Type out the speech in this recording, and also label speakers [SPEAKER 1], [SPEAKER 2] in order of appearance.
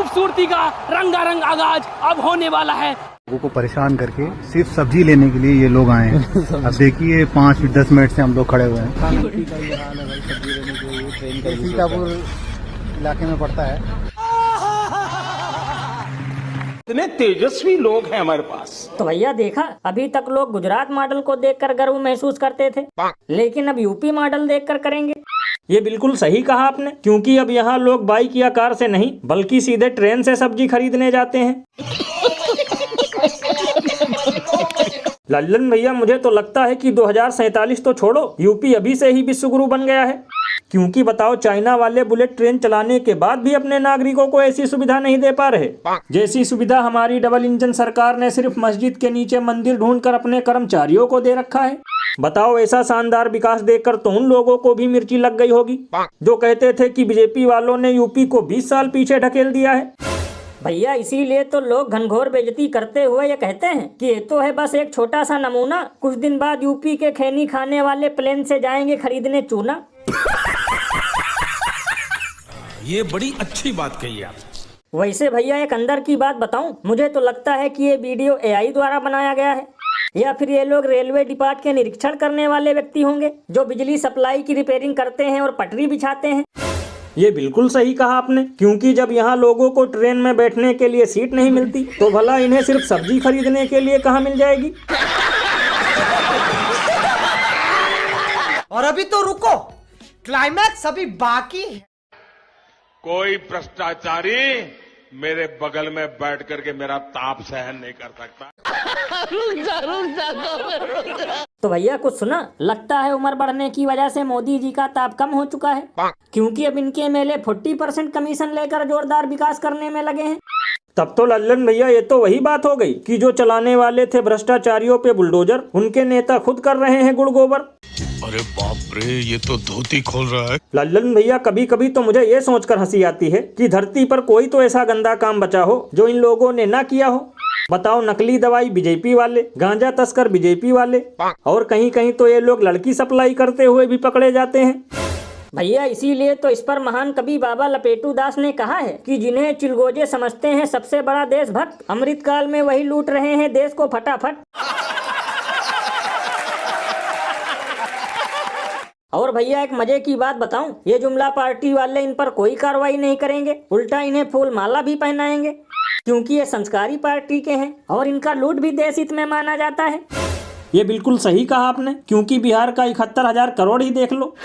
[SPEAKER 1] खूबसूरती का रंगारंग आगाज अब होने वाला है।
[SPEAKER 2] लोगों को परेशान करके सिर्फ सब्जी लेने के लिए ये लोग आए हैं। अब देखिए 5-10 मिनट से हम लोग खड़े हुए हैं। सीतापुर इलाके में पड़ता है।
[SPEAKER 3] इतने तेजस्वी लोग हैं हमारे पास।
[SPEAKER 4] तो भैया देखा, अभी तक लोग गुजरात मॉडल को देखकर गर्व महसूस करते थे, लेकिन अब यूपी मॉडल देखकर करेंगे।
[SPEAKER 5] ये बिल्कुल सही कहा आपने, क्योंकि अब यहाँ लोग बाइक या कार से नहीं बल्कि सीधे ट्रेन से सब्जी खरीदने जाते हैं। लल्लन भैया, मुझे तो लगता है कि 2047 तो छोड़ो, यूपी अभी से ही विश्वगुरु बन गया है। क्योंकि बताओ, चाइना वाले बुलेट ट्रेन चलाने के बाद भी अपने नागरिकों को ऐसी सुविधा नहीं दे पा रहे जैसी सुविधा हमारी डबल इंजन सरकार ने सिर्फ मस्जिद के नीचे मंदिर ढूंढकर अपने कर्मचारियों को दे रखा है। बताओ, ऐसा शानदार विकास देखकर तो उन लोगों को भी मिर्ची लग गई होगी जो कहते थे कि बीजेपी वालों ने यूपी को 20 साल पीछे ढकेल दिया है।
[SPEAKER 4] भैया इसीलिए तो लोग घनघोर बेइज्जती करते हुए ये कहते हैं कि ये तो है बस एक छोटा सा नमूना, कुछ दिन बाद यूपी के खैनी खाने वाले प्लेन से जाएंगे खरीदने चूना।
[SPEAKER 3] ये बड़ी अच्छी बात कही आप।
[SPEAKER 4] वैसे भैया एक अंदर की बात बताऊं, मुझे तो लगता है कि ये वीडियो एआई द्वारा बनाया गया है, या फिर ये लोग रेलवे डिपार्ट के निरीक्षण करने वाले व्यक्ति होंगे जो बिजली सप्लाई की रिपेयरिंग करते हैं और पटरी बिछाते हैं।
[SPEAKER 5] ये बिल्कुल सही कहा आपने, क्योंकि जब यहाँ लोगों को ट्रेन में बैठने के लिए सीट नहीं मिलती तो भला इन्हें सिर्फ सब्जी खरीदने के लिए कहाँ मिल जाएगी।
[SPEAKER 6] और अभी तो रुको, क्लाइमैक्स अभी बाकी है।
[SPEAKER 3] कोई भ्रष्टाचारी मेरे बगल में बैठ करके मेरा ताप सहन नहीं कर सकता।
[SPEAKER 4] तो भैया कुछ सुना, लगता है उम्र बढ़ने की वजह से मोदी जी का ताप कम हो चुका है, क्योंकि अब इनके एमएलए 40% कमीशन लेकर जोरदार विकास करने में लगे हैं।
[SPEAKER 5] तब तो लल्लन भैया, ये तो वही बात हो गई कि जो चलाने वाले थे भ्रष्टाचारियों पे बुलडोजर, उनके नेता खुद कर रहे हैं गुड़ गोबर।
[SPEAKER 7] अरे बाप रे, ये तो धोती खोल रहा है।
[SPEAKER 5] लल्लन भैया, कभी कभी तो मुझे ये सोचकर हंसी आती है कि धरती पर कोई तो ऐसा गंदा काम बचा हो जो इन लोगों ने ना किया हो। बताओ, नकली दवाई बीजेपी वाले, गांजा तस्कर बीजेपी वाले, और कहीं कहीं तो ये लोग लड़की सप्लाई करते हुए भी पकड़े जाते हैं।
[SPEAKER 4] भैया इसीलिए तो इस पर महान कवि बाबा लपेटू दास ने कहा है कि जिन्हें चिलगोजे समझते हैं सबसे बड़ा देशभक्त, अमृतकाल में वही लूट रहे हैं देश को फटाफट। और भैया एक मजे की बात बताऊं, ये जुमला पार्टी वाले इन पर कोई कार्रवाई नहीं करेंगे, उल्टा इन्हें फूल माला भी पहनाएंगे, क्योंकि ये संस्कारी पार्टी के हैं और इनका लूट भी देश हित में माना जाता है।
[SPEAKER 5] ये बिल्कुल सही कहा आपने, क्योंकि बिहार का 71,000 करोड़ ही देख लो।